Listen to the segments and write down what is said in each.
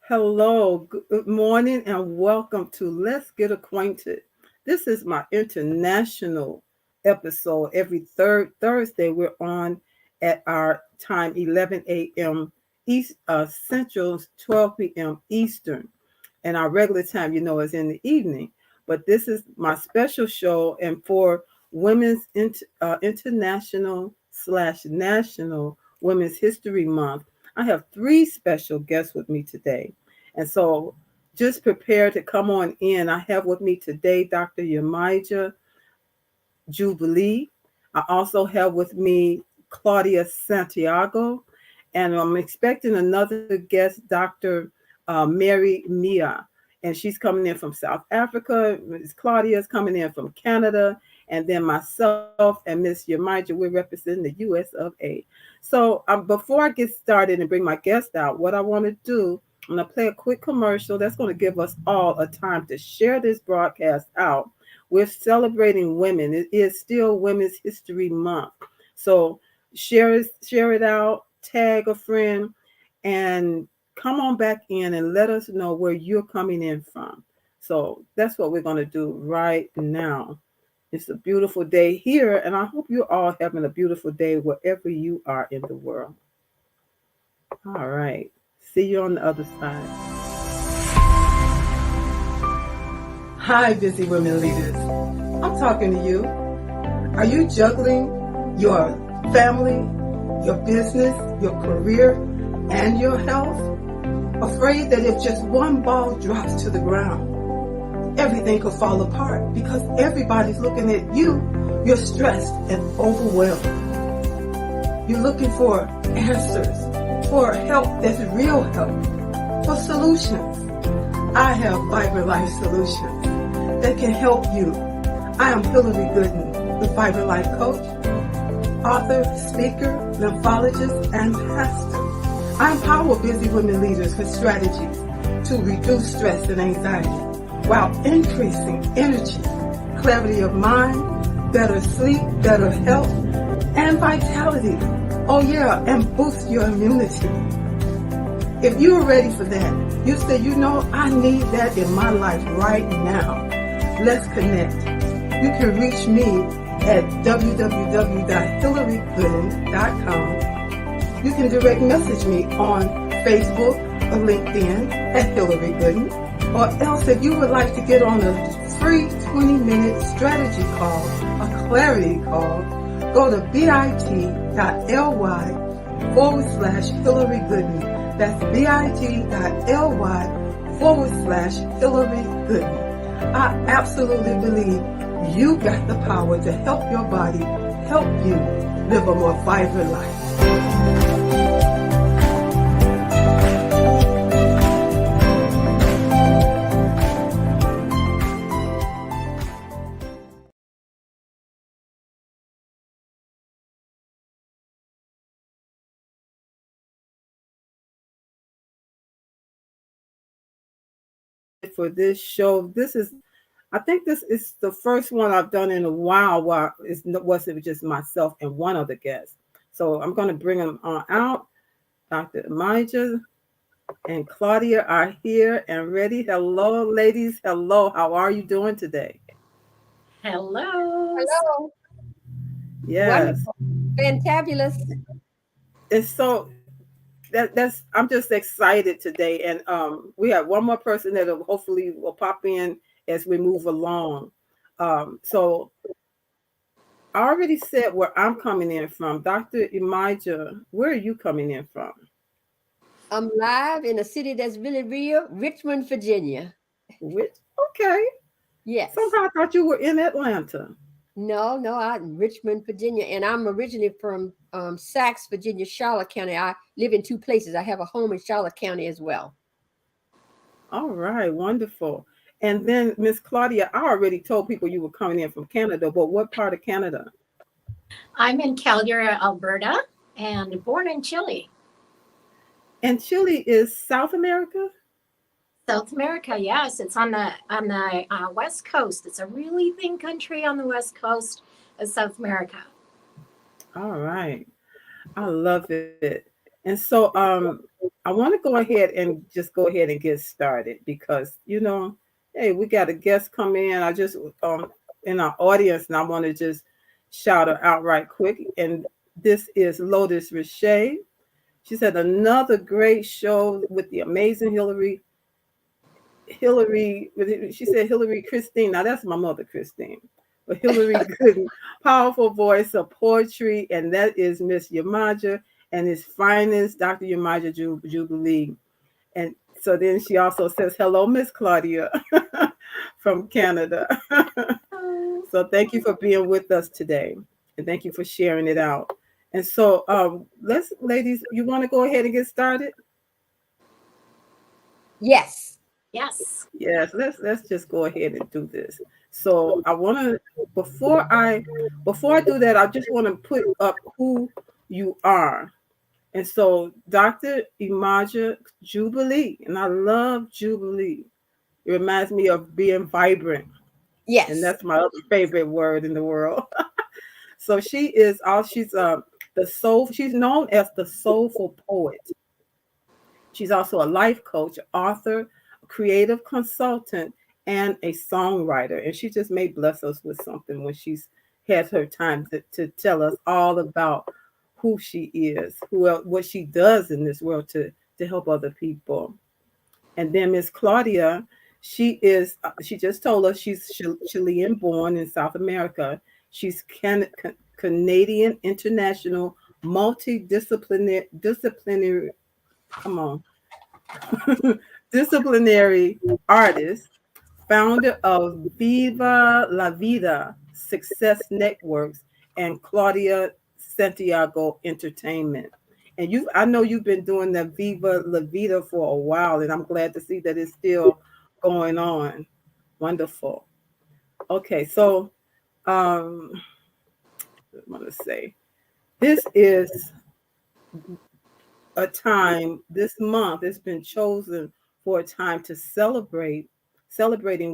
Hello, good morning, and welcome to Let's Get Acquainted. This is my international episode. Every third Thursday, we're on at our time, 11 a.m. East Central, 12 p.m. Eastern, and our regular time, is in the evening. But this is my special show, and for International slash National Women's History Month, I have three special guests with me today. And so just prepare to come on in. I have with me today Dr. Yemaja Jubilee. I also have with me Claudia Santiago. And I'm expecting another guest, Dr. Mary Mia. And she's coming in from South Africa. Ms. Claudia is coming in from Canada. And then myself and Miss Yemaja, we're representing the US of A. So before I get started and bring my guest out, what I want to do, I'm going to play a quick commercial that's going to give us all a time to share this broadcast out. We're celebrating women. It is still Women's History Month. So share it out, tag a friend, and come on back in and let us know where you're coming in from. So that's what we're going to do right now. It's a beautiful day here, and I hope you're all having a beautiful day wherever you are in the world. All right. See you on the other side. Hi, busy women leaders. I'm talking to you. Are you juggling your family, your business, your career, and your health? Afraid that if just one ball drops to the ground, everything could fall apart because everybody's looking at you. You're stressed and overwhelmed. You're looking for answers, for help that's real help, for solutions. I have Fiber Life Solutions that can help you. I am Hillary Gooden, the Fiber Life Coach, author, speaker, lymphologist, and pastor. I empower busy women leaders with strategies to reduce stress and anxiety while increasing energy, clarity of mind, better sleep, better health, and vitality. Oh yeah, and boost your immunity. If you're ready for that, you say, I need that in my life right now. Let's connect. You can reach me at www.hillarygooden.com. You can direct message me on Facebook or LinkedIn at Hillary Gooden. Or else if you would like to get on a free 20-minute strategy call, a clarity call, go to bit.ly/Hillary Gooden. That's bit.ly/Hillary Gooden. I absolutely believe you got the power to help your body, help you live a more vibrant life. For this show, I think this is the first one I've done in a while where it wasn't just myself and one other guest. So I'm going to bring them on out. Dr. Yemaja and Claudia are here and ready. Hello, ladies. Hello. How are you doing today? Hello. Hello. Yes. Wonderful. Fantabulous. And so I'm just excited today. And we have one more person that hopefully will pop in as we move along. So I already said where I'm coming in from. Dr. Yemaja, where are you coming in from? I'm live in a city that's really real, Richmond, Virginia. Which, okay. Yes. Somehow I thought you were in Atlanta. No, I'm Richmond, Virginia, and I'm originally from Saxe, Virginia, Charlotte County. I live in two places. I have a home in Charlotte County as well. All right, wonderful. And then Miss Claudia, I already told people you were coming in from Canada, but what part of Canada? I'm in Calgary, Alberta, and born in Chile. And Chile is South America? South America, yes. It's on the west coast. It's a really thin country on the west coast of South America. All right. I love it. And so I I want to go ahead and just go ahead and get started because, hey, we got a guest come in. I just in our audience, and I want to just shout her out right quick. And this is Lotus Richey. She said another great show with the amazing Hillary. She said Hillary Christine. Now that's my mother, Christine. But Hillary Gooden, powerful voice of poetry, and that is Miss Yemaja and his finest, Dr. Yemaja Jubilee. And so then she also says, hello, Miss Claudia from Canada. So thank you for being with us today. And thank you for sharing it out. And so ladies, you want to go ahead and get started? Yes. Yes. Yes, let's just go ahead and do this. So I want to before I do that, I just want to put up who you are. And so Dr. Yemaja Jubilee, and I love Jubilee. It reminds me of being vibrant. Yes. And that's my other favorite word in the world. So she's known as the soulful poet. She's also a life coach, author, creative consultant, and a songwriter. And she just may bless us with something when she's had her time to tell us all about who she is, what she does in this world to help other people. And then Miss Claudia, she just told us she's Chilean born in South America. She's Canadian international multidisciplinary come on disciplinary artist, founder of Viva la Vida Success Networks and Claudia Santiago Entertainment. And I know you've been doing the Viva la Vida for a while, and I'm glad to see that it's still going on. Wonderful. Okay, so I want to say this is a time, this month has been chosen for a time to celebrating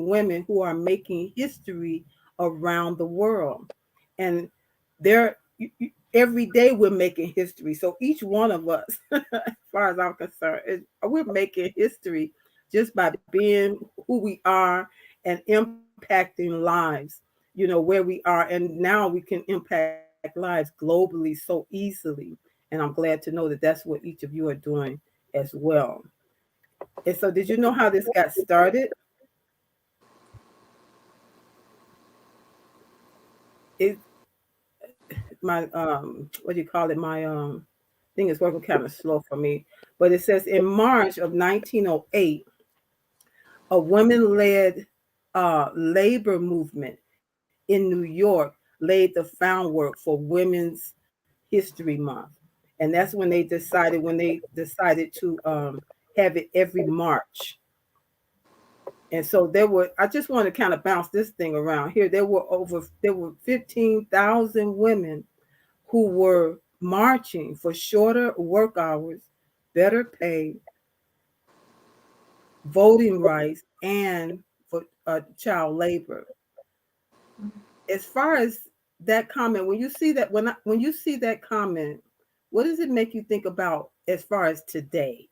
women who are making history around the world. And every day we're making history. So each one of us, as far as I'm concerned, we're making history just by being who we are and impacting lives, where we are. And now we can impact lives globally so easily. And I'm glad to know that that's what each of you are doing as well. And so did you know how this got started? My what do you call it? My thing is working kind of slow for me. But it says in March of 1908, a women-led labor movement in New York laid the groundwork for Women's History Month. And that's when they decided to have it every March. And so I just want to kind of bounce this thing around here. There were 15,000 women who were marching for shorter work hours, better pay, voting rights, and for child labor. As far as that comment, when you see that comment, what does it make you think about as far as today?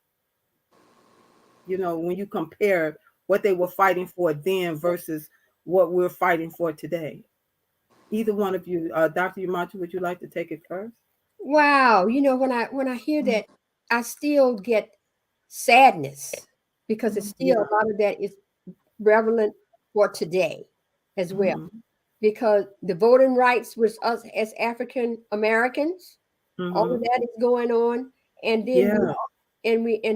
When you compare what they were fighting for then versus what we're fighting for today. Either one of you, Dr. Yemaja, would you like to take it first? Wow. When I hear that, I still get sadness because it's still a lot of that is relevant for today as well. Mm-hmm. Because the voting rights with us as African Americans, all of that is going on. And then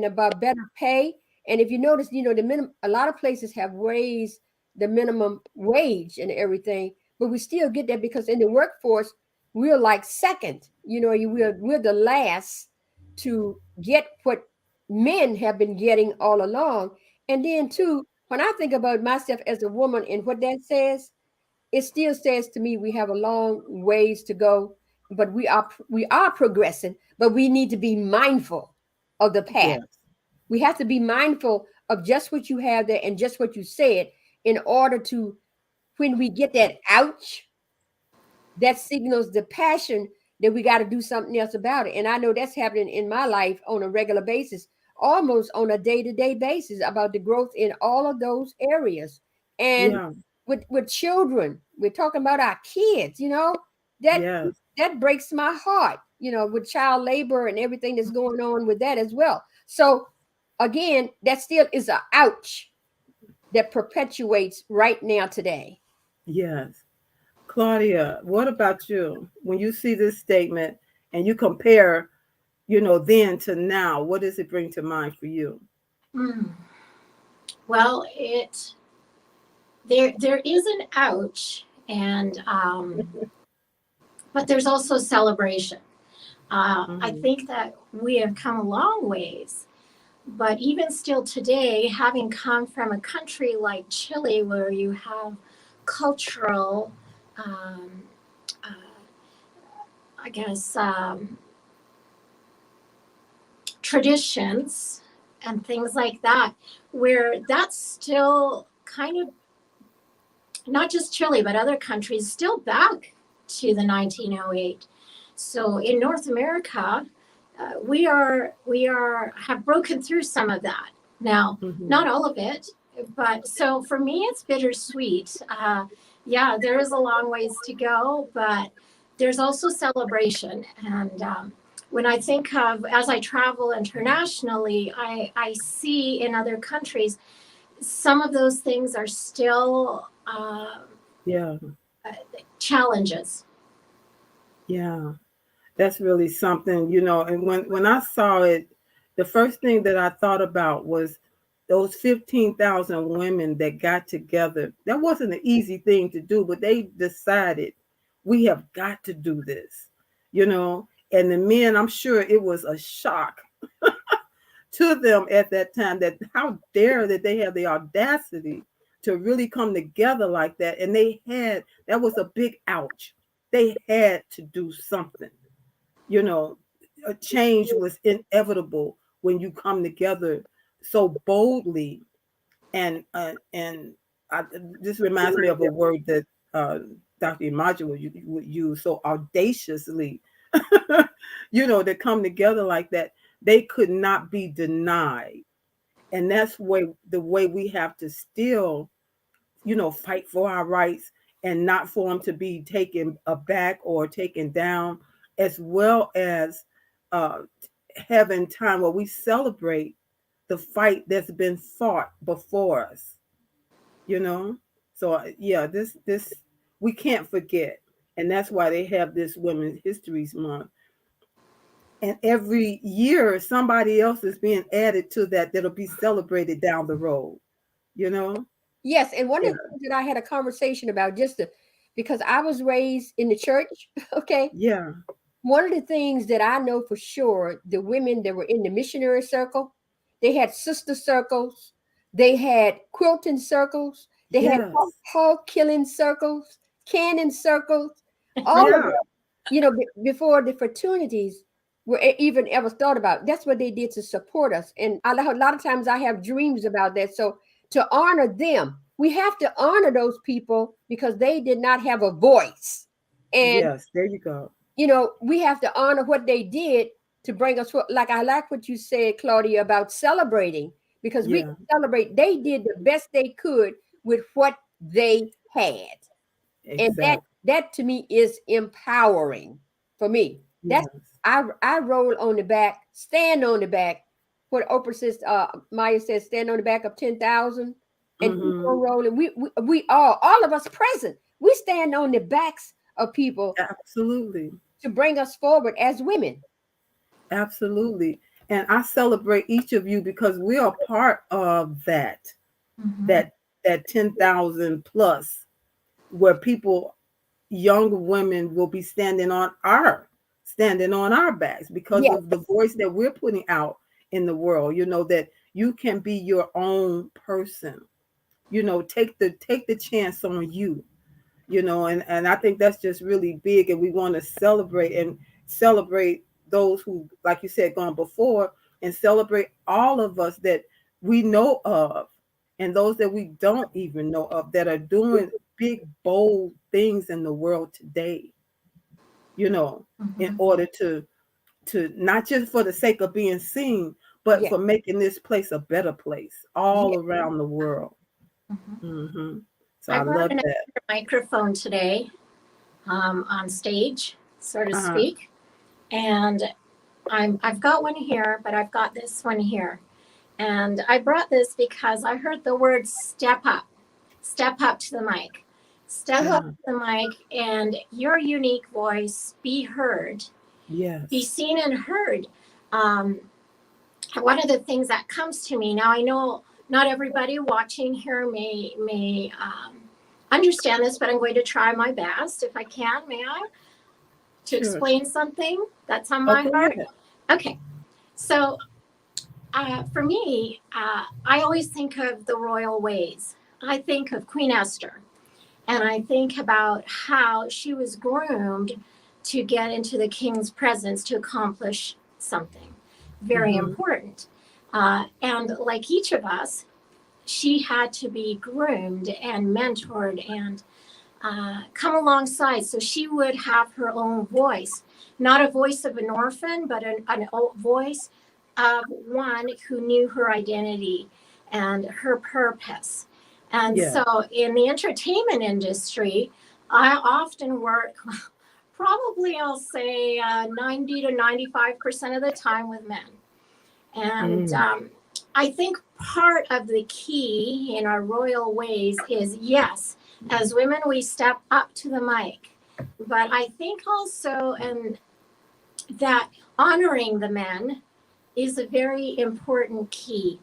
about better pay. And if you notice, a lot of places have raised the minimum wage and everything, but we still get that because in the workforce, we're like second, we're the last to get what men have been getting all along. And then too, when I think about myself as a woman and what that says, it still says to me we have a long ways to go, but we are progressing, but we need to be mindful of the path. Yes. We have to be mindful of just what you have there and just what you said in order to, when we get that ouch, that signals the passion that we got to do something else about it. And I know that's happening in my life on a regular basis almost on a day-to-day basis about the growth in all of those areas. And with children, we're talking about our kids, that breaks my heart, with child labor and everything that's going on with that as well. So again, that still is a ouch that perpetuates right now today. Yes. Claudia, what about you? When you see this statement and you compare, then to now, what does it bring to mind for you? Well, there is an ouch, and but there's also celebration. I think that we have come a long ways, but even still today, having come from a country like Chile, where you have cultural, I guess, traditions and things like that, where that's still kind of, not just Chile, but other countries, still back to the 1908. So in North America, we have broken through some of that. Now, not all of it, but so for me, it's bittersweet. Yeah, there is a long ways to go, but there's also celebration. And when I think of, as I travel internationally, I see in other countries, some of those things are still challenges. Yeah, that's really something, and when I saw it, the first thing that I thought about was those 15,000 women that got together. That wasn't an easy thing to do, but they decided we have got to do this, and the men, I'm sure it was a shock to them at that time, that how dare that they have the audacity to really come together like that. And that was a big ouch. They had to do something. A change was inevitable when you come together so boldly. And this reminds me of a word that Dr. Yemaja would use, so audaciously, to come together like that. They could not be denied. And that's the way we have to still, fight for our rights, and not for them to be taken aback or taken down, as well as having time where we celebrate the fight that's been fought before us, So this we can't forget. And that's why they have this Women's History Month. And every year, somebody else is being added to that'll be celebrated down the road, Yes, and one of the things that I had a conversation about, because I was raised in the church, okay? Yeah. One of the things that I know for sure, the women that were in the missionary circle, they had sister circles, they had quilting circles, they had hog killing circles, cannon circles, all of that, before the fraternities were even ever thought about. That's what they did to support us. And a lot of times I have dreams about that. So to honor them, we have to honor those people because they did not have a voice. And yes, there you go. We have to honor what they did to bring us. Like, I like what you said, Claudia, about celebrating, because we celebrate. They did the best they could with what they had. Exactly. And that to me is empowering for me. That's I roll on the back, stand on the back. What Oprah says, Maya says, stand on the back of 10,000 and keep on rolling. We all of us present, we stand on the backs of people. Absolutely. To bring us forward as women. Absolutely. And I celebrate each of you because we are part of that 10,000 plus, where people, young women, will be standing on our backs because of the voice that we're putting out in the world. That you can be your own person. Take the chance on you. And I think that's just really big, and we want to celebrate those who, like you said, gone before, and celebrate all of us that we know of, and those that we don't even know of, that are doing big, bold things in the world today, in order to not just for the sake of being seen, but Yeah. for making this place a better place all around the world. So I brought love an that. extra microphone today on stage, so to speak. And I've got one here, but I've got this one here. And I brought this because I heard the word step up to the mic, step up to the mic, and your unique voice be heard, be seen and heard. One of the things that comes to me now, I know not everybody watching here may understand this, but I'm going to try my best if I can. May I? To explain something that's on my heart. Okay, so for me, I always think of the royal ways. I think of Queen Esther, and I think about how she was groomed to get into the king's presence to accomplish something very important. And like each of us, she had to be groomed and mentored and come alongside so she would have her own voice, not a voice of an orphan, but an voice of one who knew her identity and her purpose. And so in the entertainment industry, I often work probably, I'll say 90 to 95% of the time with men. And I think part of the key in our royal ways is, yes, as women, we step up to the mic. But I think also that honoring the men is a very important key.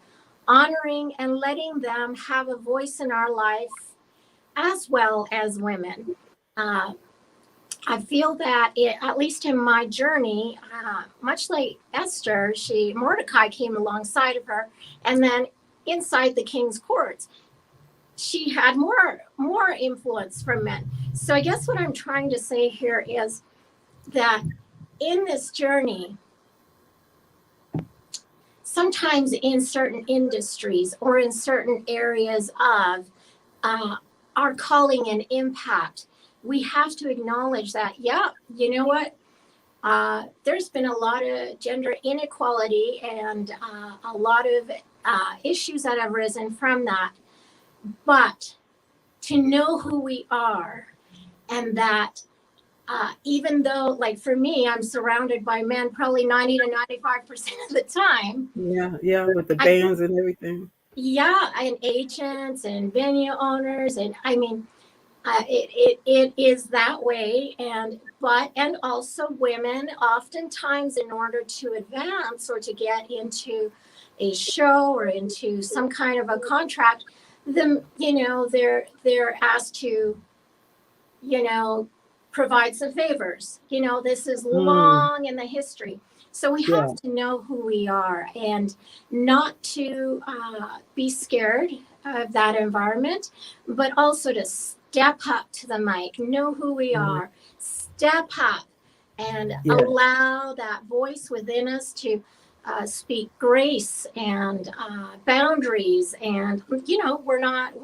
Honoring and letting them have a voice in our life as well as women. I feel that at least in my journey, much like Esther, Mordecai came alongside of her, and then inside the king's courts, she had more influence from men. So I guess what I'm trying to say here is that in this journey, sometimes in certain industries or in certain areas of our calling and impact, we have to acknowledge that, you know what? There's been a lot of gender inequality and a lot of issues that have risen from that. But to know who we are, and that even though, like for me, I'm surrounded by men probably 90 to 95% of the time. Yeah, with the bands and everything. Yeah, and agents and venue owners, and I mean, it is that way, and also women oftentimes, in order to advance or to get into a show or into some kind of a contract, they're asked to provide some favors. This is long in the history. So we have to know who we are and not to be scared of that environment, but also to step up to the mic, know who we are, step up and allow that voice within us to speak grace and boundaries. And, we're not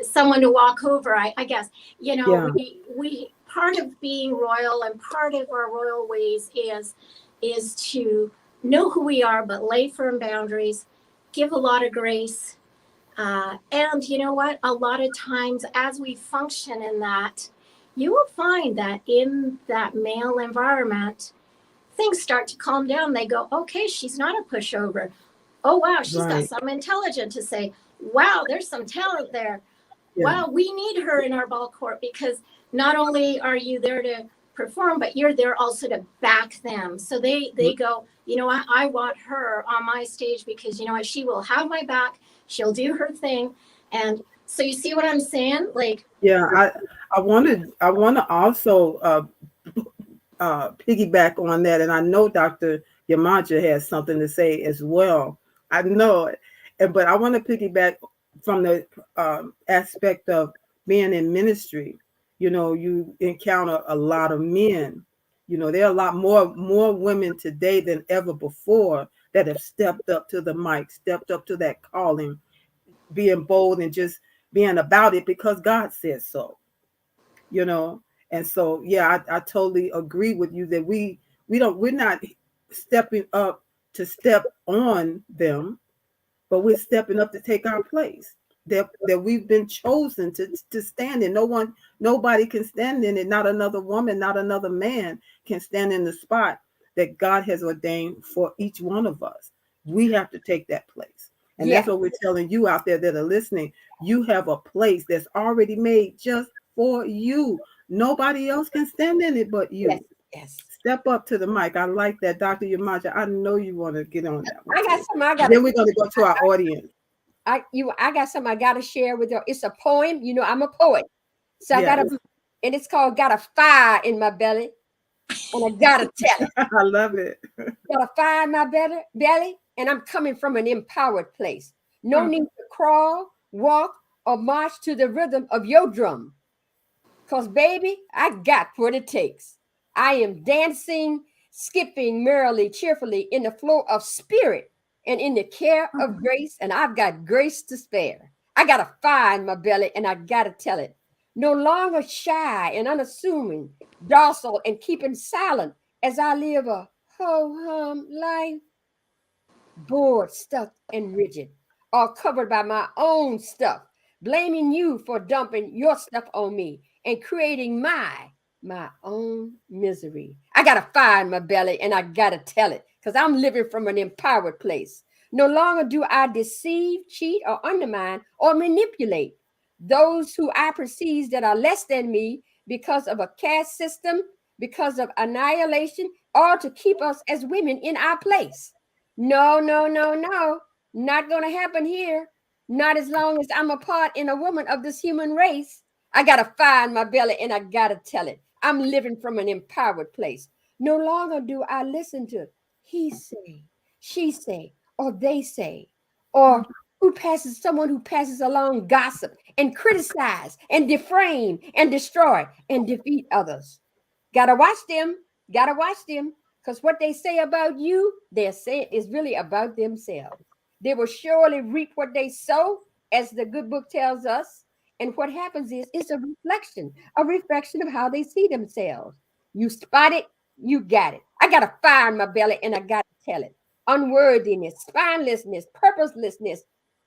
someone to walk over, I guess. We part of being royal and part of our royal ways is to know who we are, but lay firm boundaries, give a lot of grace. And you know what? A lot of times as we function in that, you will find that in that male environment, things start to calm down. They go, okay, she's not a pushover. Oh, wow, she's got some intelligence to say. Wow, there's some talent there. Wow, we need her in our ball court, because not only are you there to perform, but you're there also to back them. So they go, I want her on my stage, because you know what, she will have my back. She'll do her thing. And so you see what I'm saying? I want to also piggyback on that, and I know Dr. Yemaja has something to say as well. I know it, but I want to piggyback from the aspect of being in ministry. You encounter a lot of men. There are a lot more women today than ever before that have stepped up to the mic, stepped up to that calling, being bold and just being about it because God said so. And so, I totally agree with you that we're not stepping up to step on them, but we're stepping up to take our place. That we've been chosen to stand in. Nobody can stand in it. Not another woman, not another man can stand in the spot that God has ordained for each one of us. We have to take that place. And that's what we're telling you out there that are listening. You have a place that's already made just for you. Nobody else can stand in it but you. Yes. Step up to the mic. I like that, Dr. Yemaja. I know you want to get on that one. I got something. Then we're going to go to our audience. I got something I got to share with you. It's a poem. You know, I'm a poet. So Yes. and it's called Got a Fire in My Belly. And I got to tell it. I love it. Got a fire in my belly, and I'm coming from an empowered place. No need to crawl, walk, or march to the rhythm of your drum. Because, baby, I got what it takes. I am dancing, skipping merrily, cheerfully in the flow of spirit and in the care of grace, and I've got grace to spare. I got a fire in my belly, and I got to tell it. No longer shy and unassuming, docile and keeping silent as I live a ho-hum life. Bored, stuck, and rigid, all covered by my own stuff, blaming you for dumping your stuff on me and creating my own misery. I got a fire in my belly, and I got to tell it because I'm living from an empowered place. No longer do I deceive, cheat, or undermine or manipulate those who I perceive that are less than me because of a caste system, because of annihilation, or to keep us as women in our place. No, not going to happen here. Not as long as I'm a part in a woman of this human race. I got a fire in my belly, and I got to tell it. I'm living from an empowered place. No longer do I listen to he say, she say, or they say, or someone who passes along gossip and criticize and defame and destroy and defeat others. Gotta watch them, because what they say about you, they're saying is really about themselves. They will surely reap what they sow, as the good book tells us. And what happens is it's a reflection of how they see themselves. You spot it, you got it. I got a fire in my belly, and I got to tell it. Unworthiness, spinelessness, purposelessness,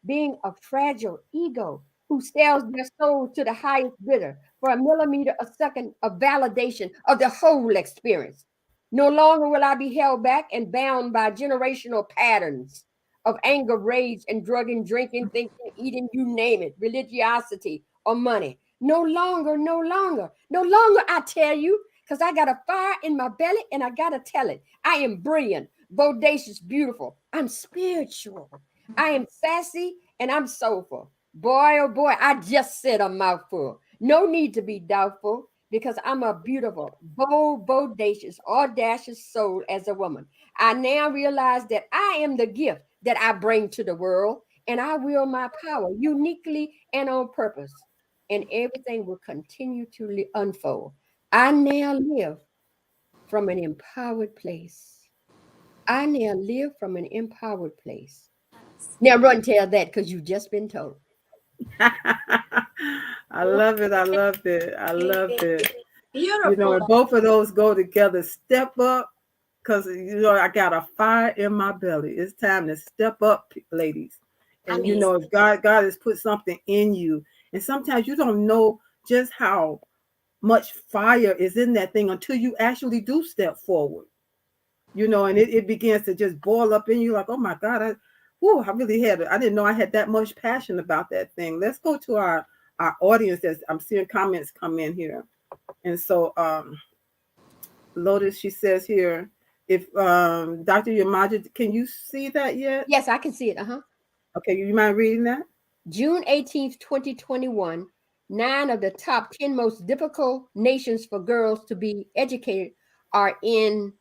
being a fragile ego who sells their soul to the highest bidder for a millimeter a second of validation of the whole experience. No longer will I be held back and bound by generational patterns of anger, rage, and drugging, drinking, thinking, eating, you name it, religiosity or money. No longer, I tell you, because I got a fire in my belly, and I got to tell it. I am brilliant, bodacious, beautiful. I'm spiritual. I am sassy, and I'm soulful. Boy, oh boy, I just said a mouthful. No need to be doubtful, because I'm a beautiful, bold, bodacious, audacious soul as a woman. I now realize that I am the gift that I bring to the world, and I wield my power uniquely and on purpose, and everything will continue to unfold. I now live from an empowered place. Now run tell that, because you've just been told. I love it. Beautiful. You know, and both of those go together. Step up, because I got a fire in my belly. It's time to step up, ladies. And if God has put something in you, and sometimes you don't know just how much fire is in that thing until you actually do step forward. And it begins to just boil up in you, like, oh my God, I didn't know I had that much passion about that thing. Let's go to our audience, as I'm seeing comments come in here. And so Lotus, she says here, if Dr. Yemaja, can you see that yet? Yes, I can see it. Okay, you mind reading that? June 18th, 2021, 9 of the top 10 most difficult nations for girls to be educated are in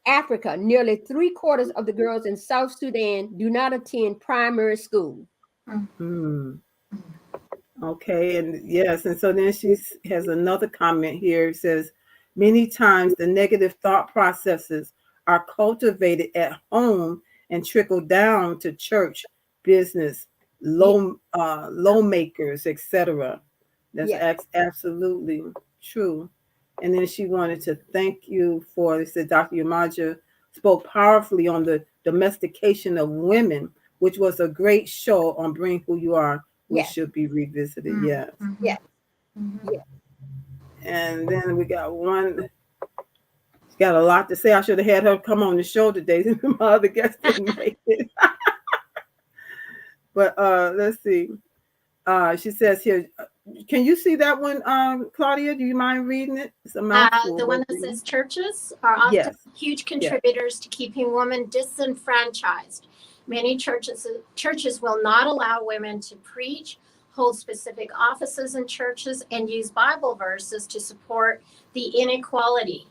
Africa. Nearly 3/4 of the girls in South Sudan do not attend primary school. Okay, and yes, and so then she has another comment here. It says, many times the negative thought processes are cultivated at home and trickle down to church, business, lawmakers, etc. That's absolutely true. And then she wanted to thank you for, they said, Dr. Yemaja, spoke powerfully on the domestication of women, which was a great show on Bring Who You Are, which Yes. should be revisited. Mm-hmm. Yes. Yes. Mm-hmm. Yes. And then we got one. She's got a lot to say. I should have had her come on the show today. My other guest didn't make it. But let's see. She says here, can you see that one, Claudia? Do you mind reading it? It's a mouthful. The one that says churches are often Yes. huge contributors to keeping women disenfranchised. Many churches will not allow women to preach, hold specific offices in churches, and use Bible verses to support the inequality.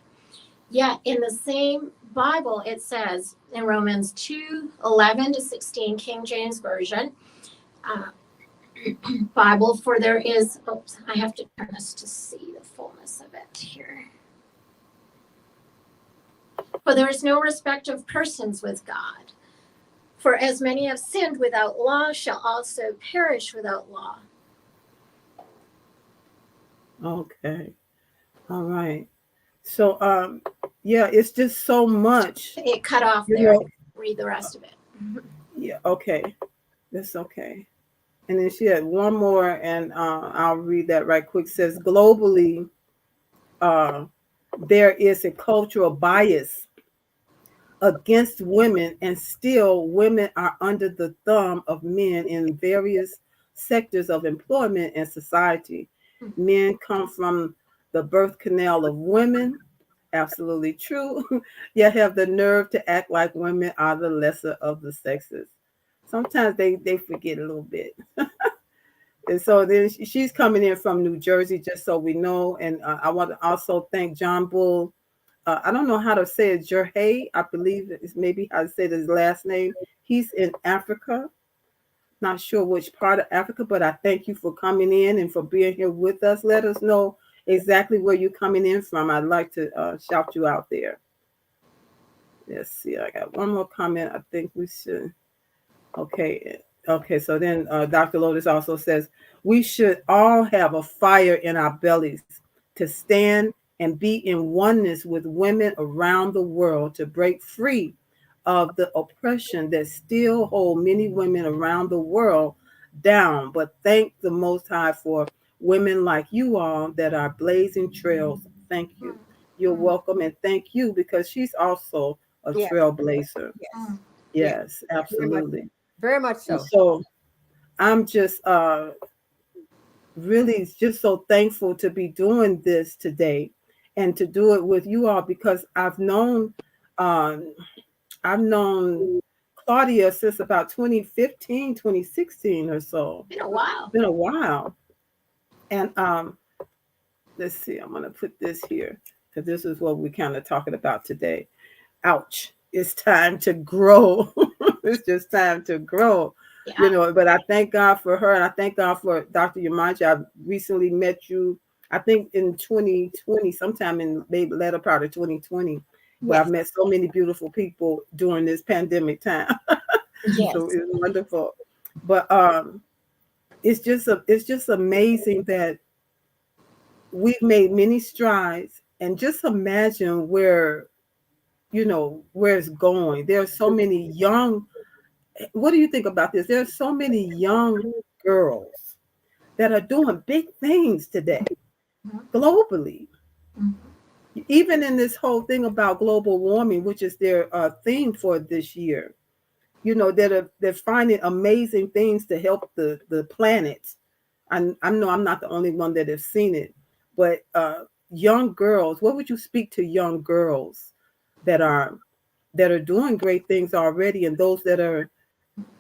Yet in the same Bible, it says in Romans 2:11-16, King James Version, Bible, for there is, I have to turn this to see the fullness of it here. For there is no respect of persons with God. For as many have sinned without law shall also perish without law. Okay. All right. So, yeah, it's just so much. It cut off You there. know- Read the rest of it. Yeah. Okay. That's okay. And then she had one more, and I'll read that right quick. It says globally, there is a cultural bias against women, and still women are under the thumb of men in various sectors of employment and society. Men come from the birth canal of women, absolutely true, yet have the nerve to act like women are the lesser of the sexes. Sometimes they forget a little bit. And so then she's coming in from New Jersey, just so we know. And I want to also thank John Bull. I don't know how to say it, Jerhay, I believe it's maybe how to say his last name. He's in Africa. Not sure which part of Africa, but I thank you for coming in and for being here with us. Let us know exactly where you're coming in from. I'd like to shout you out there. Let's see. I got one more comment. I think we should. Okay. So then Dr. Lotus also says, we should all have a fire in our bellies to stand and be in oneness with women around the world to break free of the oppression that still hold many women around the world down. But thank the Most High for women like you all that are blazing trails. Thank you. You're welcome, and thank you, because she's also a trailblazer. Yes. Yes, absolutely. Very much so. And so I'm just really just so thankful to be doing this today and to do it with you all, because I've known Claudia since about 2015, 2016 or so. Been a while. Been a while. And let's see, I'm going to put this here because this is what we're kind of talking about today. Ouch. It's time to grow. It's just time to grow. Yeah. You know, but I thank God for her, and I thank God for Dr. Yemaja. I recently met you, I think in 2020, sometime in maybe latter part of 2020. But I've met so many beautiful people during this pandemic time. Yes. So it's wonderful. But it's just amazing that we've made many strides, and just imagine where it's going. There are so many young. What do you think about this? There are so many young girls that are doing big things today, globally. Even in this whole thing about global warming, which is their theme for this year, they're finding amazing things to help the planet. I know I'm not the only one that has seen it, but young girls, what would you speak to young girls that are doing great things already, and those that are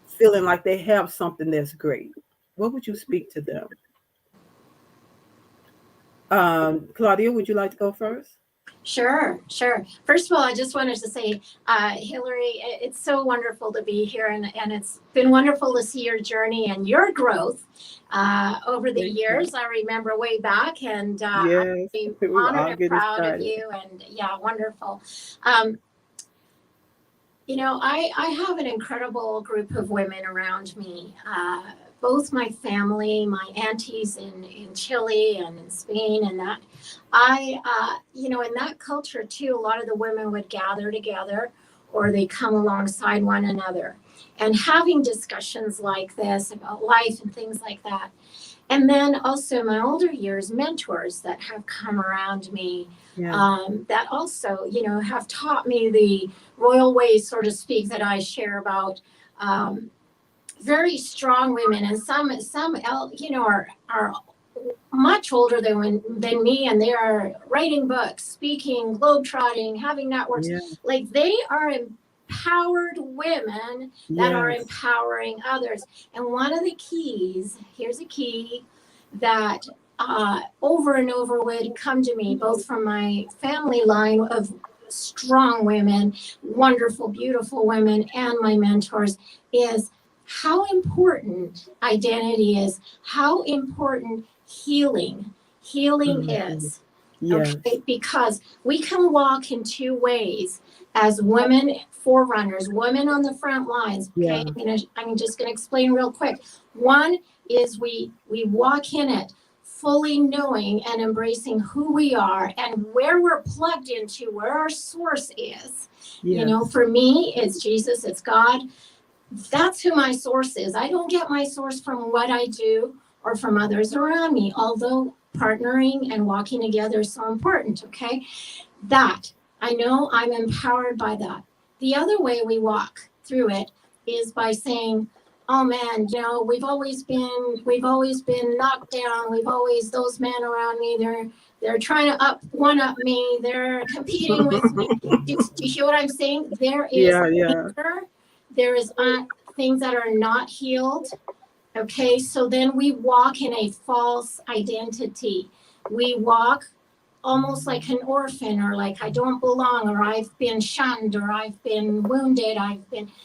feeling like they have something that's great? What would you speak to them? Claudia, would you like to go first? Sure. First of all, I just wanted to say, Hillary, it's so wonderful to be here, and it's been wonderful to see your journey and your growth over the years. I remember way back, and I'm honored and proud of you, and wonderful. I have an incredible group of women around me. Both my family, my aunties in Chile and in Spain, and that in that culture too, a lot of the women would gather together or they come alongside one another. And having discussions like this about life and things like that. And then also in my older years, mentors that have come around me, that also, you know, have taught me the royal ways, so to speak, that I share about. Very strong women, and some you know, are much older than me, and they are writing books, speaking, globetrotting, having networks. Like, they are empowered women that are empowering others. And one of the keys, here's a key that over and over would come to me, both from my family line of strong women, wonderful, beautiful women, and my mentors, is how important identity is, how important healing is. Okay, because we can walk in two ways as women forerunners, women on the front lines. Okay, I'm just gonna explain real quick. One is we walk in it fully knowing and embracing who we are and where we're plugged into, where our source is. You know, for me, it's Jesus, it's God. That's who my source is. I don't get my source from what I do or from others around me, although partnering and walking together is so important, okay? That, I know I'm empowered by that. The other way we walk through it is by saying, oh man, you know, we've always been knocked down. Those men around me, they're trying to one up me. They're competing with me. Do you hear what I'm saying? There is anger. There is things that are not healed. Okay, so then we walk in a false identity. We walk almost like an orphan, or like I don't belong, or I've been shunned, or I've been wounded.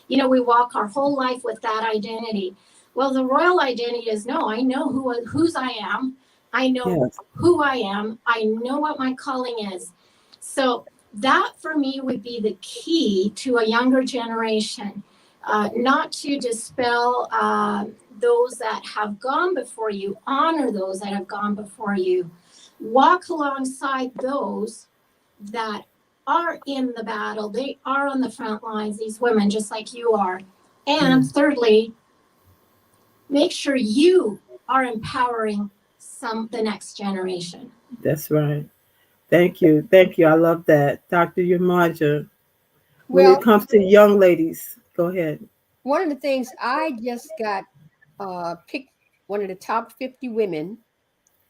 You know, we walk our whole life with that identity. Well, the royal identity is, no, I know whose I am. I know who I am. I know what my calling is. So that for me would be the key to a younger generation. Not to dispel those that have gone before you, honor those that have gone before you, walk alongside those that are in the battle. They are on the front lines, these women, just like you are. And thirdly, make sure you are empowering the next generation. That's right. Thank you. I love that. Dr. Yemaja, when it comes to young ladies, go ahead. One of the things, I just got picked one of the top 50 women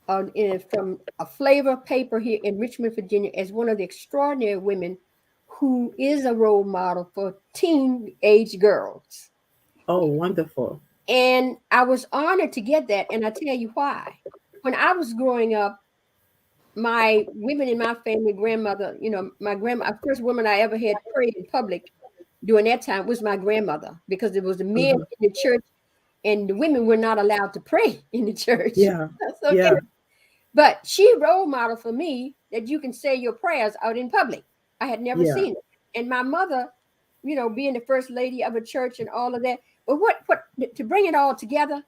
from a flavor paper here in Richmond, Virginia, as one of the extraordinary women who is a role model for teenage girls. Oh, wonderful. And I was honored to get that. And I tell you why. When I was growing up, my women in my family, grandmother, you know, my first woman I ever had prayed in public during that time was my grandmother, because there was the men in the church and the women were not allowed to pray in the church. That's okay. But she role model for me that you can say your prayers out in public. I had never seen it. And my mother, you know, being the first lady of a church and all of that. But what to bring it all together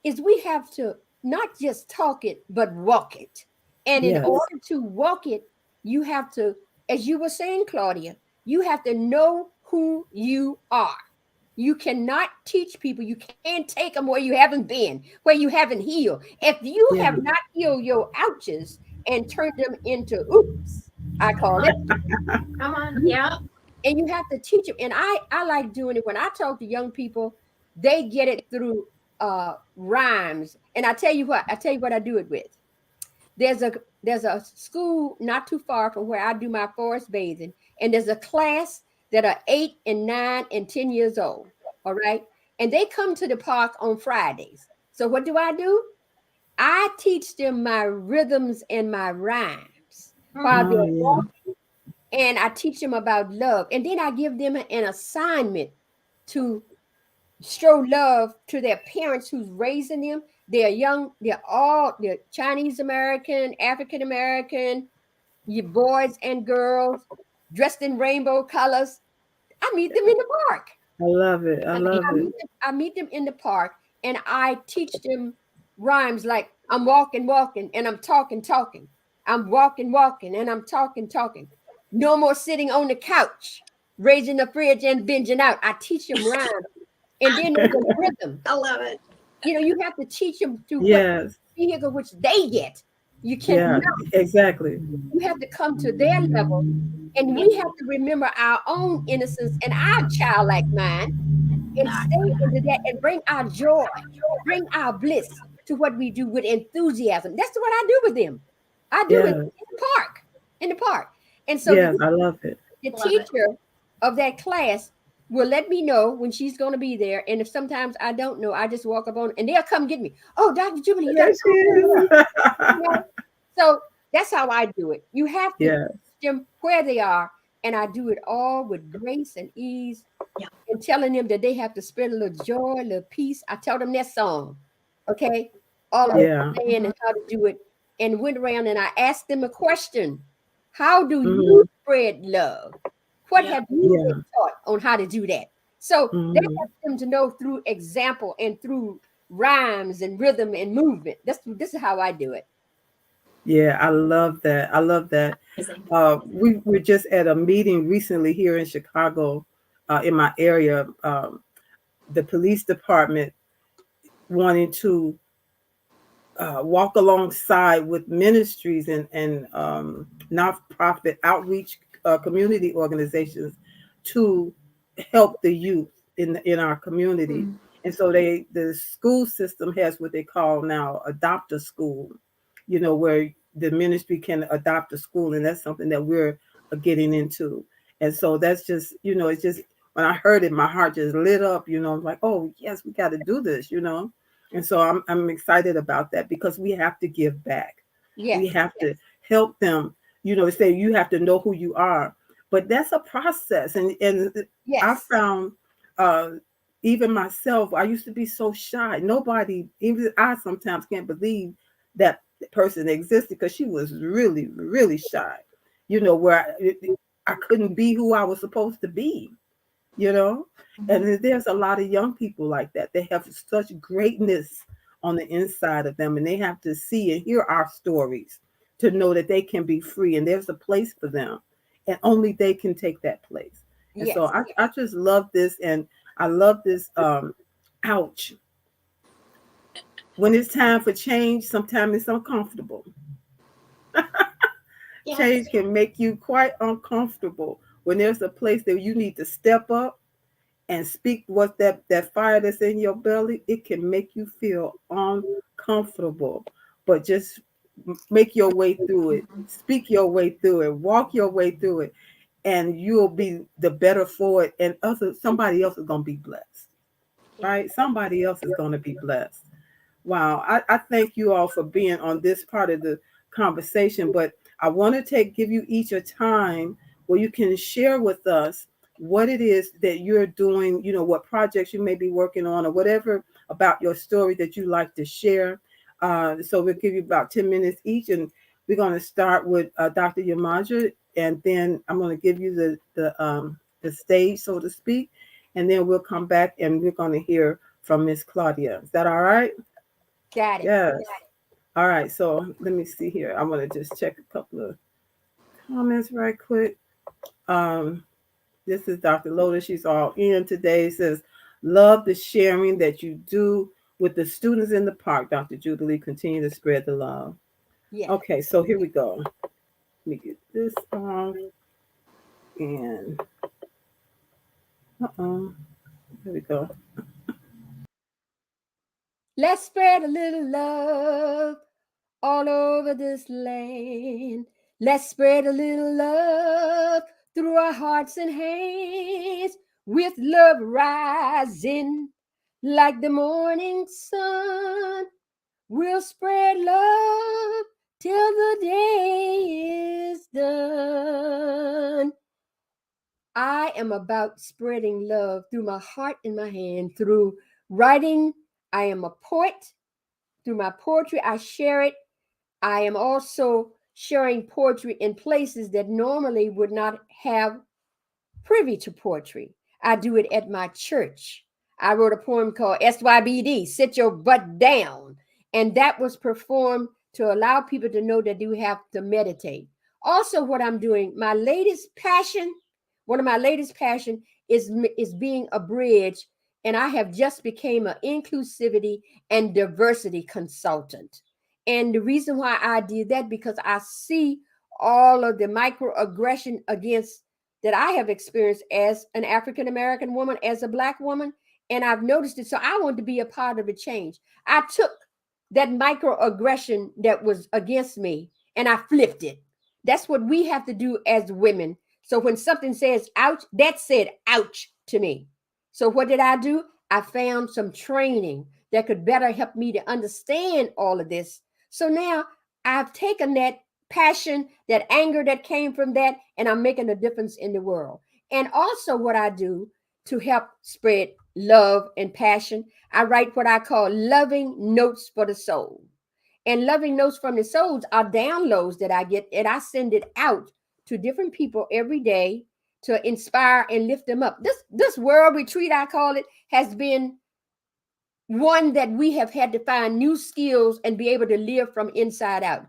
is we have to not just talk it, but walk it. And in order to walk it, you have to, as you were saying, Claudia, you have to know who you are. You cannot teach people. You can't take them where you haven't been, where you haven't healed. If you have not healed your ouches and turned them into oops, I call it. Come on, yeah. And you have to teach them. And I like doing it. When I talk to young people, they get it through rhymes. And I tell you what I do it with. There's a school not too far from where I do my forest bathing, and there's a class that are 8 and 9 and 10 years old. All right. And they come to the park on Fridays. So what do? I teach them my rhythms and my rhymes while they're walking, and I teach them about love. And then I give them an assignment to show love to their parents who's raising them. They're young. They're Chinese American, African American, you boys and girls dressed in rainbow colors. I meet them in the park. I love it. I meet them in the park, and I teach them rhymes like I'm walking, and I'm talking. I'm walking, and I'm talking. No more sitting on the couch. raising the fridge and binging out. I teach them rhyme. And then there's a rhythm. I love it. You know, you have to teach them through what Yes. vehicle which they get. You Yeah, cannot. exactly. You have to come to their level. And we have to remember our own innocence and our childlike mind and stay into that and bring our joy, bring our bliss to what we do with enthusiasm. That's what I do with them. I do it Yes. in the park, And so Yes, I love it. the Love it. teacher of that class will let me know when she's going to be there. And if sometimes I don't know, I just walk up on and they'll come get me. Oh, Dr. Jubilee, There she is. So that's how I do it. You have to Yeah. teach them where they are. And I do it all with grace and ease. Yeah. And telling them that they have to spread a little joy, a little peace. I tell them that song. Okay. All of Yeah. the plan and how to do it. And went around and I asked them a question. How do Mhm. you spread love? What Yeah. have you Yeah. been taught on how to do that? So Mhm. that helps them to know through example and through rhymes and rhythm and movement. This is how I do it. Yeah, I love that. I love that. Amazing. We were just at a meeting recently here in Chicago, in my area. The police department wanting to walk alongside with ministries and nonprofit outreach community organizations to help the youth in our community. Mm. And so the school system has what they call now adopt a school, you know, where the ministry can adopt a school, and that's something that we're getting into. And so that's just, you know, it's just when I heard it, my heart just lit up, you know, I'm like, oh yes, we got to do this, you know. And so I'm excited about that because we have to give back. Yes. We have to help them, you know, say you have to know who you are. But that's a process. And Yes. I found even myself, I used to be so shy. Nobody, even I sometimes can't believe that person existed because she was really, really shy, you know, where I couldn't be who I was supposed to be, you know. And there's a lot of young people like that. They have such greatness on the inside of them, and they have to see and hear our stories to know that they can be free and there's a place for them, and only they can take that place. And Yes. so I just love this, and I love this. Ouch. When it's time for change, sometimes it's uncomfortable. Yes. Change can make you quite uncomfortable when there's a place that you need to step up and speak what that fire that's in your belly. It can make you feel uncomfortable, but just make your way through it, speak your way through it, walk your way through it, and you'll be the better for it, and somebody else is going to be blessed, right? Somebody else is going to be blessed. Wow. I thank you all for being on this part of the conversation, but I want to give you each a time where you can share with us what it is that you're doing, you know, what projects you may be working on or whatever about your story that you like to share. So we'll give you about 10 minutes each, and we're going to start with Dr. Yemaja, and then I'm going to give you the stage, so to speak, and then we'll come back and we're going to hear from Miss Claudia. Is that all right? Got it. Yes. All right. So let me see here. I want to just check a couple of comments right quick. This is Dr. Loda. She's all in today. Says, love the sharing that you do with the students in the park, Dr. Jubilee. Continue to spread the love. Yes. Okay, so here we go. Let me get this off. And here we go. Let's spread a little love all over this land. Let's spread a little love through our hearts and hands, with love rising like the morning sun. We'll spread love till the day is done. I am about spreading love through my heart and my hand, through writing. I am a poet. Through my poetry, I share it. I am also sharing poetry in places that normally would not have privy to poetry. I do it at my church. I wrote a poem called SYBD, Sit Your Butt Down. And that was performed to allow people to know that you have to meditate. Also, what I'm doing, my latest passion, One of my latest passion is being a bridge, and I have just became an inclusivity and diversity consultant. And the reason why I did that, because I see all of the microaggression against that I have experienced as an African American woman, as a Black woman, and I've noticed it. So I want to be a part of the change. I took that microaggression that was against me and I flipped it. That's what we have to do as women. So when something says ouch, that said ouch to me. So what did I do? I found some training that could better help me to understand all of this. So now I've taken that passion, that anger that came from that, and I'm making a difference in the world. And also what I do to help spread love and passion, I write what I call loving notes for the soul. And loving notes from the souls are downloads that I get, and I send it out to different people every day to inspire and lift them up. This world retreat, I call it, has been one that we have had to find new skills and be able to live from inside out.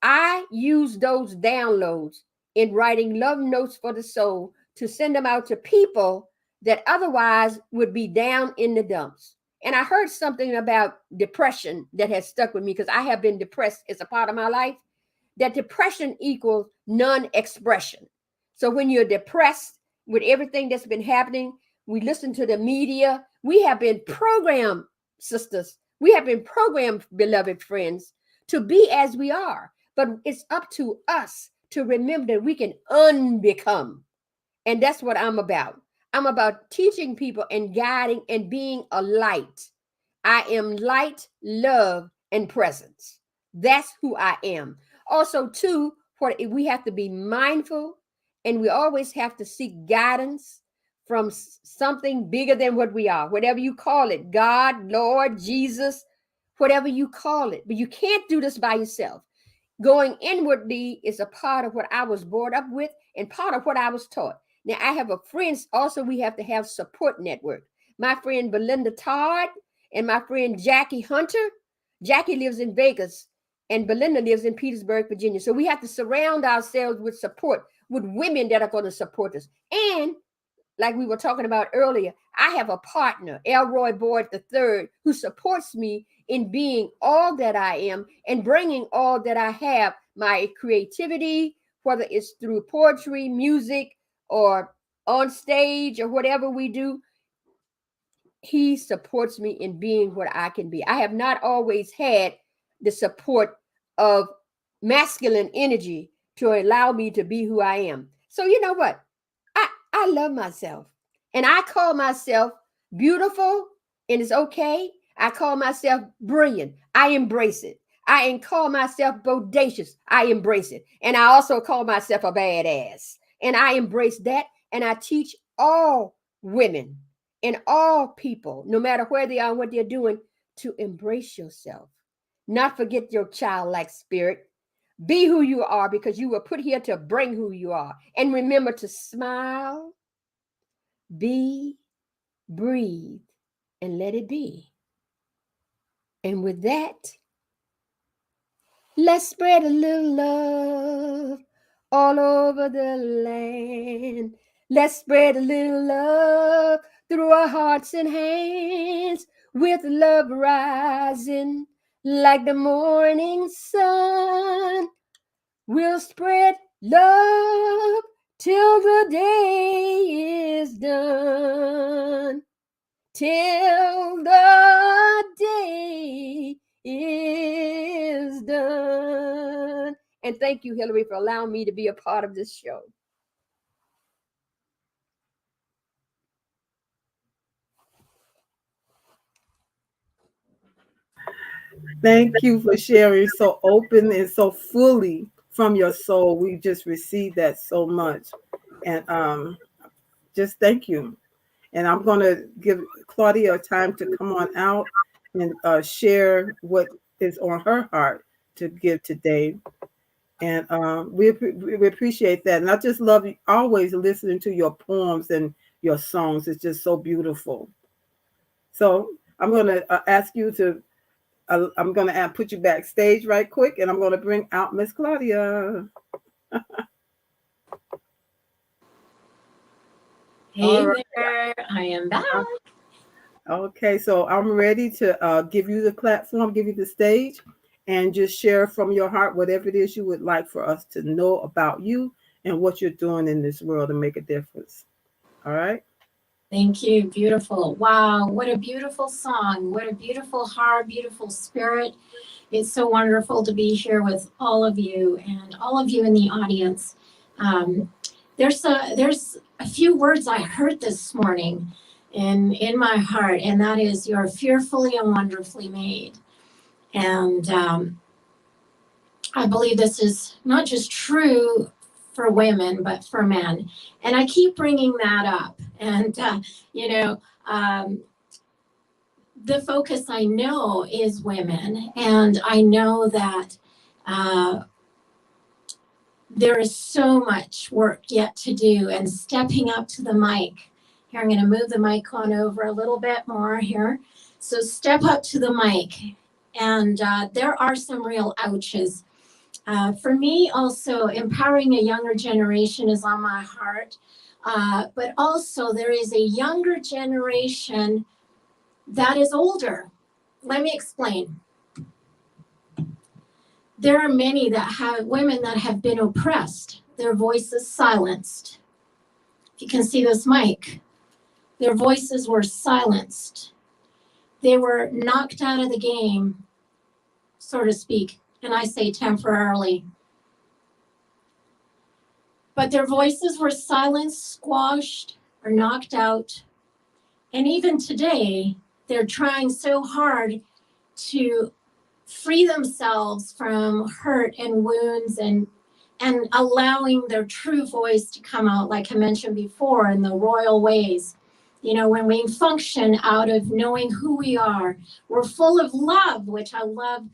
I use those downloads in writing love notes for the soul to send them out to people that otherwise would be down in the dumps. And I heard something about depression that has stuck with me, because I have been depressed as a part of my life, that depression equals non-expression. So when you're depressed with everything that's been happening, we listen to the media. We have been programmed, sisters. We have been programmed, beloved friends, to be as we are. But it's up to us to remember that we can unbecome. And that's what I'm about. I'm about teaching people and guiding and being a light. I am light, love, and presence. That's who I am. Also, too, we have to be mindful, and we always have to seek guidance from something bigger than what we are, whatever you call it, God, Lord, Jesus, whatever you call it. But you can't do this by yourself. Going inwardly is a part of what I was brought up with and part of what I was taught. Now, I have a friend, also we have to have support network. My friend Belinda Todd and my friend Jackie Hunter. Jackie lives in Vegas and Belinda lives in Petersburg, Virginia. So we have to surround ourselves with support, with women that are going to support us. And like we were talking about earlier, I have a partner, Elroy Boyd III, who supports me in being all that I am and bringing all that I have, my creativity, whether it's through poetry, music, or on stage, or whatever we do. He supports me in being what I can be. I have not always had the support of masculine energy to allow me to be who I am. So you know what? I love myself, and I call myself beautiful, and it's okay. I call myself brilliant. I embrace it. I call myself bodacious. I embrace it. And I also call myself a badass, and I embrace that. And I teach all women and all people, no matter where they are and what they're doing, to embrace yourself. Not forget your childlike spirit. Be who you are, because you were put here to bring who you are. And remember to smile, be, breathe, and let it be. And with that, let's spread a little love all over the land. Let's spread a little love through our hearts and hands, with love rising like the morning sun. We'll spread love till the day is done. Till the day is done. And thank you, Hillary, for allowing me to be a part of this show. Thank you for sharing so open and so fully from your soul. We just received that so much. And just thank you. And I'm going to give Claudia time to come on out and share what is on her heart to give today. And we appreciate that. And I just love always listening to your poems and your songs. It's just so beautiful. So I'm going to ask you to, I'm going to put you backstage right quick, and I'm going to bring out Miss Claudia. Hey there, I am back. Okay, so I'm ready to give you the platform, give you the stage, and just share from your heart whatever it is you would like for us to know about you and what you're doing in this world to make a difference. All right? Thank you. Beautiful. Wow, what a beautiful song. What a beautiful heart, beautiful spirit. It's so wonderful to be here with all of you and all of you in the audience. There's a few words I heard this morning in my heart, and that is, you're fearfully and wonderfully made. And I believe this is not just true for women, but for men. And I keep bringing that up. And, the focus I know is women. And I know that there is so much work yet to do, and stepping up to the mic. Here, I'm going to move the mic on over a little bit more here. So step up to the mic. And there are some real ouches. For me, also, empowering a younger generation is on my heart. But also, there is a younger generation that is older. Let me explain. There are many women that have been oppressed, their voices silenced. If you can see this mic, their voices were silenced. They were knocked out of the game, so to speak, and I say temporarily. But their voices were silenced, squashed, or knocked out. And even today, they're trying so hard to free themselves from hurt and wounds and allowing their true voice to come out, like I mentioned before, in the royal ways. You know, when we function out of knowing who we are, we're full of love, which I love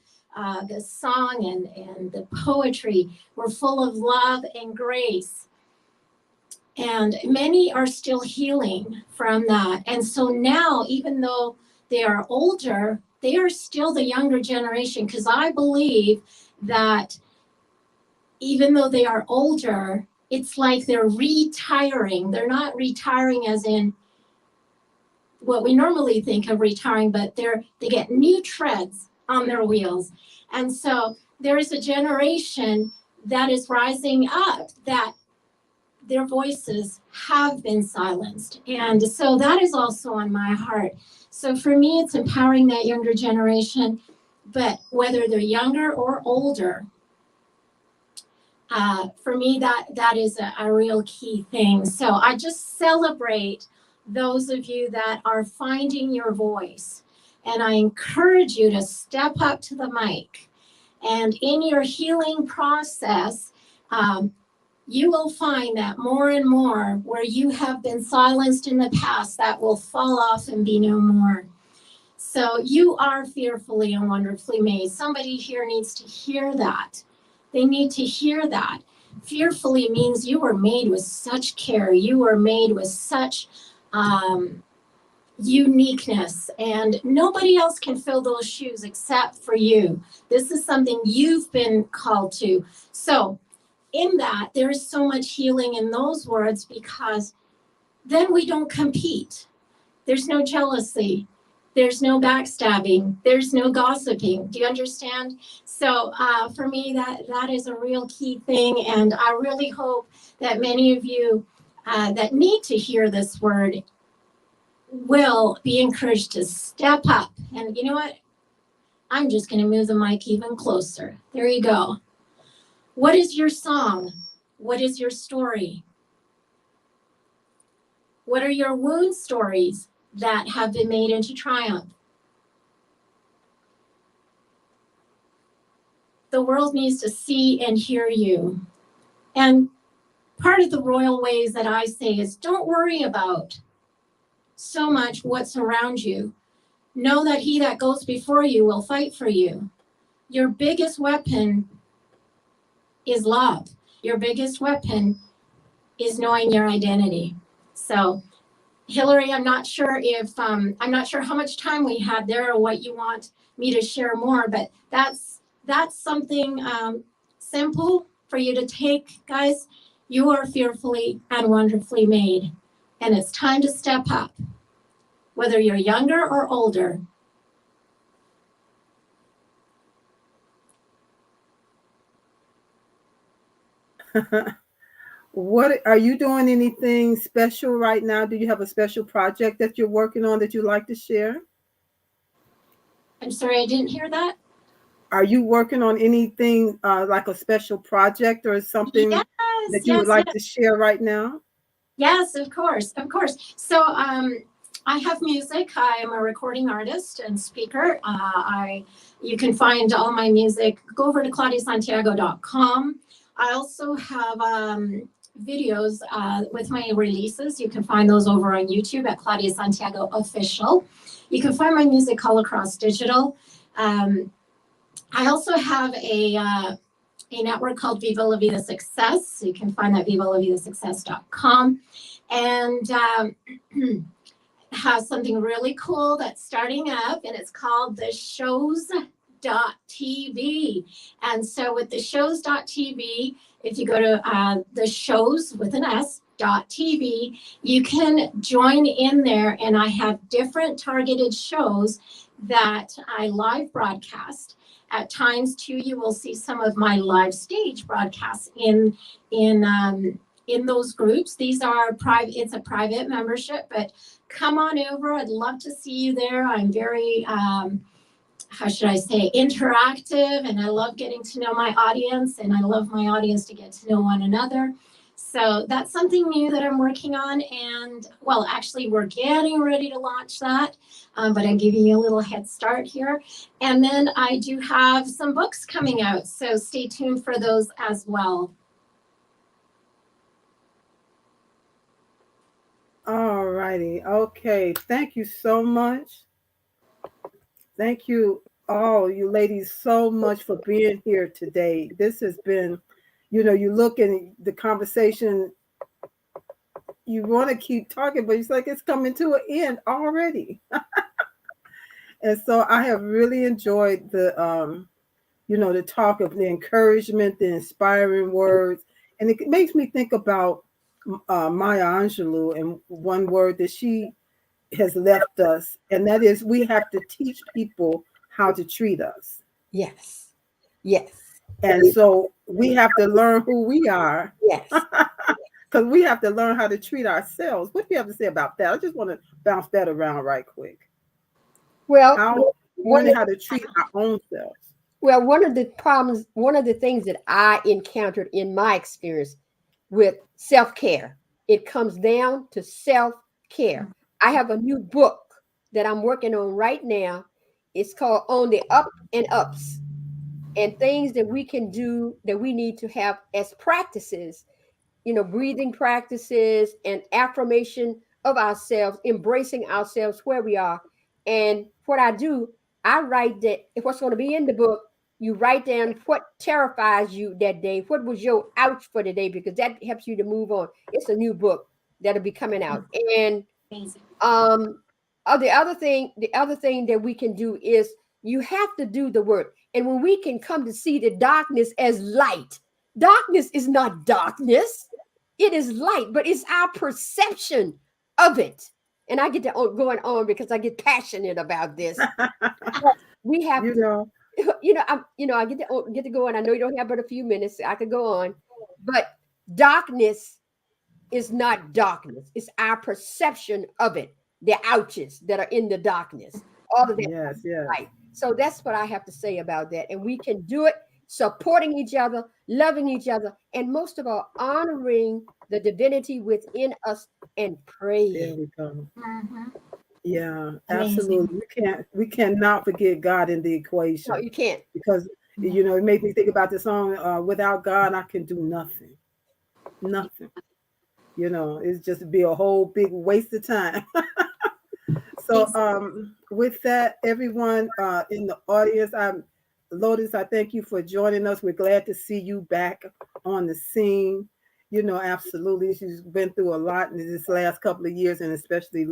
the song and the poetry. We're full of love and grace. And many are still healing from that. And so now, even though they are older, they are still the younger generation, because I believe that even though they are older, it's like they're retiring. They're not retiring as in what we normally think of retiring, but they get new treads on their wheels. And so there is a generation that is rising up that their voices have been silenced. And so that is also on my heart. So for me, it's empowering that younger generation, but whether they're younger or older, for me, that is a real key thing. So I just celebrate those of you that are finding your voice. And I encourage you to step up to the mic. And in your healing process, you will find that more and more where you have been silenced in the past, that will fall off and be no more. So you are fearfully and wonderfully made. Somebody here needs to hear that. They need to hear that. Fearfully means you were made with such care. You were made with such uniqueness, and nobody else can fill those shoes except for you. This is something you've been called to. So in that, there is so much healing in those words, because then we don't compete. There's no jealousy. There's no backstabbing. There's no gossiping. Do you understand? So for me, that is a real key thing. And I really hope that many of you that need to hear this word will be encouraged to step up. And you know what? I'm just going to move the mic even closer. There you go. What is your song? What is your story? What are your wound stories that have been made into triumph? The world needs to see and hear you. And part of the royal ways that I say is, don't worry about so much what's around you. Know that he that goes before you will fight for you. Your biggest weapon is love. Your biggest weapon is knowing your identity. So, Hillary, I'm not sure how much time we had there or what you want me to share more, but that's something simple for you to take, guys. You are fearfully and wonderfully made. and it's time to step up, whether you're younger or older. What are you doing? Anything special right now? Do you have a special project that you're working on that you'd like to share? I'm sorry, I didn't hear that. Are you working on anything like a special project or something that you would like to share right now? Yes, of course, of course. So I have music. I am a recording artist and speaker. You can find all my music. Go over to claudiasantiago.com. I also have videos with my releases. You can find those over on YouTube at Claudia Santiago Official. You can find my music all across digital. I also have a network called Viva La Vida Success. So you can find that vivalavidasuccess.com. And have something really cool that's starting up, and it's called the shows.tv. And so with the shows.tv, if you go to the shows with an S.tv, you can join in there, and I have different targeted shows that I live broadcast. At times too, you will see some of my live stage broadcasts in those groups. These are private, it's a private membership, but come on over. I'd love to see you there. I'm very, how should I say, interactive, and I love getting to know my audience, and I love my audience to get to know one another. So that's something new that I'm working on. And well, actually we're getting ready to launch that, but I'm giving you a little head start here. And then I do have some books coming out, so stay tuned for those as well. All righty. Okay. Thank you so much. Thank you all, you ladies, so much for being here today. This has been, you look in the conversation, you want to keep talking, but it's like it's coming to an end already. And so I have really enjoyed the talk of the encouragement, the inspiring words. And it makes me think about Maya Angelou and one word that she has left us, and that is we have to teach people how to treat us. Yes. Yes. And so we have to learn who we are. Yes. Because we have to learn how to treat ourselves. What do you have to say about that? I just want to bounce that around right quick. Well, learning how to treat our own selves. Well, one of the problems, one of the things that I encountered in my experience with self-care, it comes down to self-care. I have a new book that I'm working on right now. It's called On the Up and Ups, and things that we can do that we need to have as practices, breathing practices and affirmation of ourselves, embracing ourselves where we are. And what I do, I write that what's going to be in the book. You write down what terrifies you that day. What was your ouch for the day? Because that helps you to move on. It's a new book that'll be coming out. And the other thing that we can do is you have to do the work. And when we can come to see the darkness as light, darkness is not darkness. It is light, but it's our perception of it. And I get to going on because I get passionate about this. We have I get to go on. I know you don't have but a few minutes. I could go on, but darkness is not darkness. It's our perception of it. The ouches that are in the darkness. All of that. Yes. Right. So that's what I have to say about that. And we can do it supporting each other, loving each other, and most of all, honoring the divinity within us and praying. There we go. Mm-hmm. Yeah, absolutely. We cannot forget God in the equation. No, you can't. Because, it made me think about the song, without God, I can do nothing. Nothing. It's just be a whole big waste of time. So with that, everyone in the audience, Lotus, I thank you for joining us. We're glad to see you back on the scene. Absolutely. She's been through a lot in this last couple of years, and especially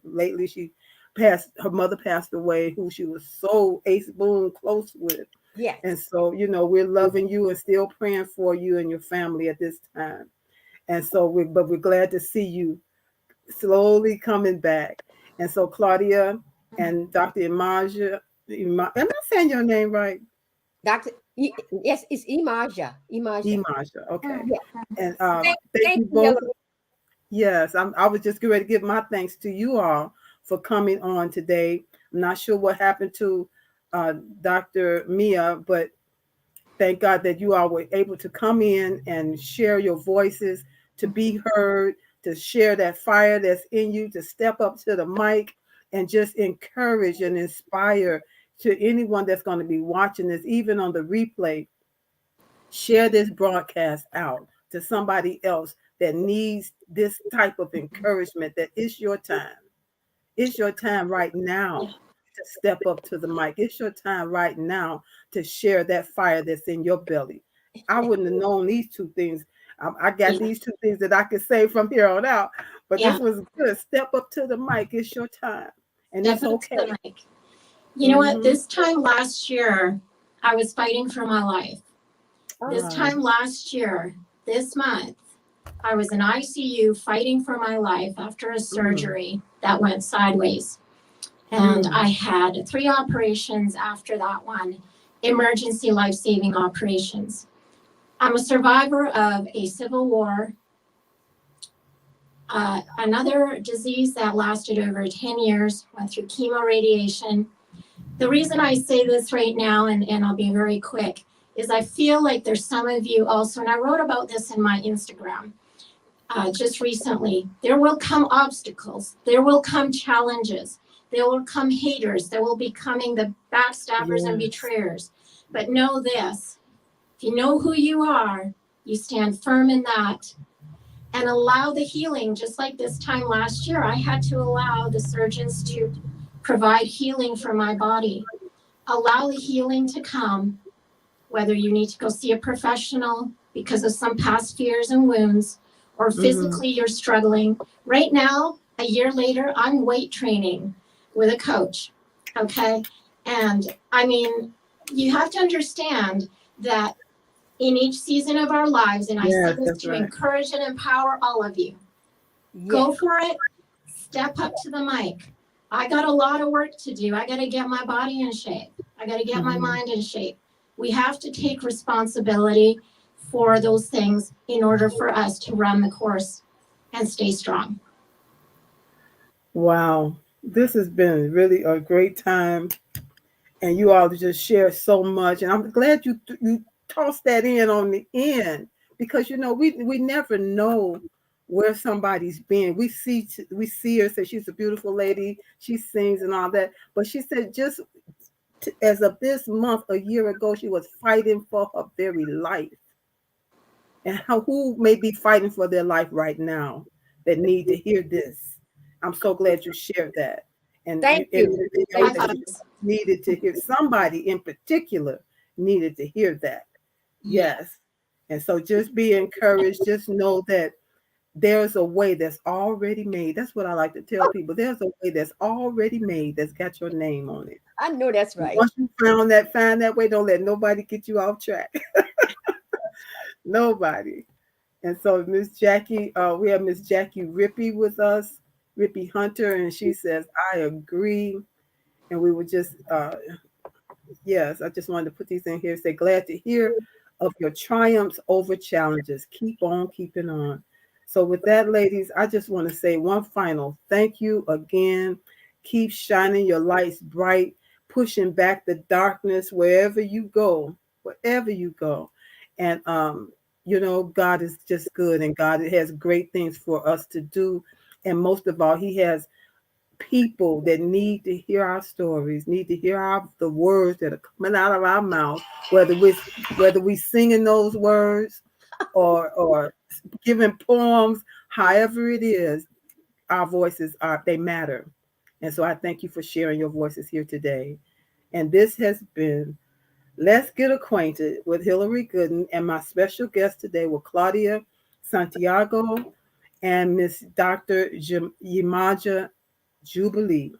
lately, her mother passed away, who she was so ace boon close with. Yes. And so, we're loving you and still praying for you and your family at this time. And so we're glad to see you slowly coming back. And so Claudia and Dr. Yemaja, am I saying your name right? Dr. Yes, it's Yemaja. Yemaja. Yemaja, okay. Yeah. And thank Thank you you, both. Hillary. Yes, I was just going to give my thanks to you all for coming on today. I'm not sure what happened to Dr. Mia, but thank God that you all were able to come in and share your voices, to be heard, to share that fire that's in you, to step up to the mic and just encourage and inspire to anyone that's going to be watching this, even on the replay. Share this broadcast out to somebody else that needs this type of encouragement, that it's your time. It's your time right now to step up to the mic. It's your time right now to share that fire that's in your belly. I wouldn't have known these two things. I got these two things that I could say from here on out, but this was good. Step up to the mic. It's your time, and Step it's up to the okay. mic. You know what? This time last year, I was fighting for my life. This time last year, this month, I was in ICU fighting for my life after a surgery that went sideways. And I had 3 operations after that one, emergency life-saving operations. I'm a survivor of a civil war, another disease that lasted over 10 years, went through chemo radiation. The reason I say this right now, and I'll be very quick, is I feel like there's some of you also, and I wrote about this in my Instagram just recently. There will come obstacles. There will come challenges. There will come haters. There will be coming the backstabbers and betrayers. But know this, if you know who you are, you stand firm in that and allow the healing. Just like this time last year, I had to allow the surgeons to provide healing for my body. Allow the healing to come, whether you need to go see a professional because of some past fears and wounds, or physically you're struggling. Right now, a year later, I'm weight training with a coach, okay? And I mean, you have to understand that in each season of our lives, and I say this to encourage and empower all of you, go for it, step up to the mic. I got a lot of work to do. I got to get my body in shape. I got to get my mind in shape. We have to take responsibility for those things in order for us to run the course and stay strong. Wow. This has been really a great time. And you all just share so much. And I'm glad you tossed that in on the end, because, you know, we never know where somebody's been. We see her say she's a beautiful lady. She sings and all that. But she said just as of this month, a year ago, she was fighting for her very life. And who may be fighting for their life right now that need to hear this. I'm so glad you shared that. And thank you. Needed to hear, somebody in particular needed to hear that. Yes. And so just be encouraged. Just know that there's a way that's already made. That's what I like to tell people. There's a way that's already made that's got your name on it. I know that's right. Once you find that way, don't let nobody get you off track. Nobody. And so Miss Jackie, we have Miss Jackie Rippey with us, Rippey Hunter, and she says, I agree. And we were just, yes, I just wanted to put these in here. Say, glad to hear of your triumphs over challenges. Keep on keeping on. So with that, ladies, I just want to say one final thank you again. Keep shining your lights bright, pushing back the darkness wherever you go, And, you know, God is just good, and God has great things for us to do. And most of all, he has people that need to hear our stories, need to hear the words that are coming out of our mouth, whether we singing those words or giving poems, however it is, our voices they matter. And so I thank you for sharing your voices here today. And this has been Let's Get Acquainted with Hillary Gooden, and my special guest today were Claudia Santiago and Miss Dr. Yemaja Jubilee.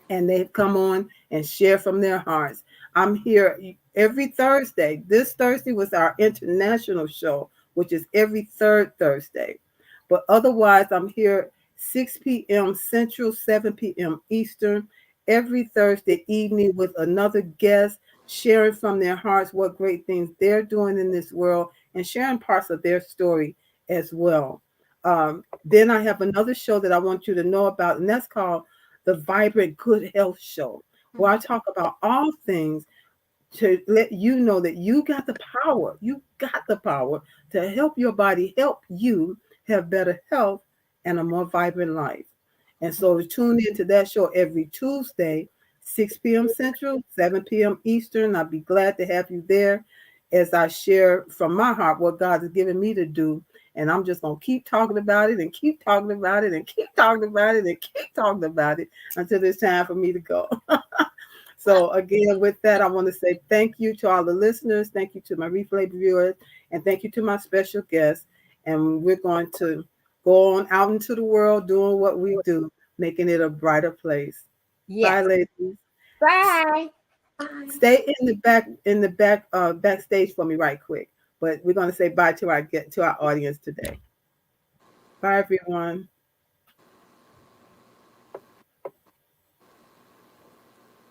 And they've come on and share from their hearts. I'm here every Thursday. This Thursday was our international show, which is every third Thursday. But otherwise, I'm here 6 p.m. Central, 7 p.m. Eastern, every Thursday evening with another guest sharing from their hearts what great things they're doing in this world and sharing parts of their story as well. Then I have another show that I want you to know about, and that's called the Vibrant Good Health Show, where I talk about all things to let you know that you got the power. You got the power to help your body, help you have better health and a more vibrant life. And so tune into that show every Tuesday, 6 p.m. Central, 7 p.m. Eastern. I'll be glad to have you there as I share from my heart what God has given me to do. And I'm just going to keep talking about it and keep talking about it and keep talking about it and keep talking about it until it's time for me to go. So again, with that, I want to say thank you to all the listeners. Thank you to my replay viewers. And thank you to my special guests. And we're going to go on out into the world doing what we do, making it a brighter place. Yes. Bye, ladies. Bye. Stay in the backstage for me right quick. But we're going to say bye to our audience today. Bye, everyone.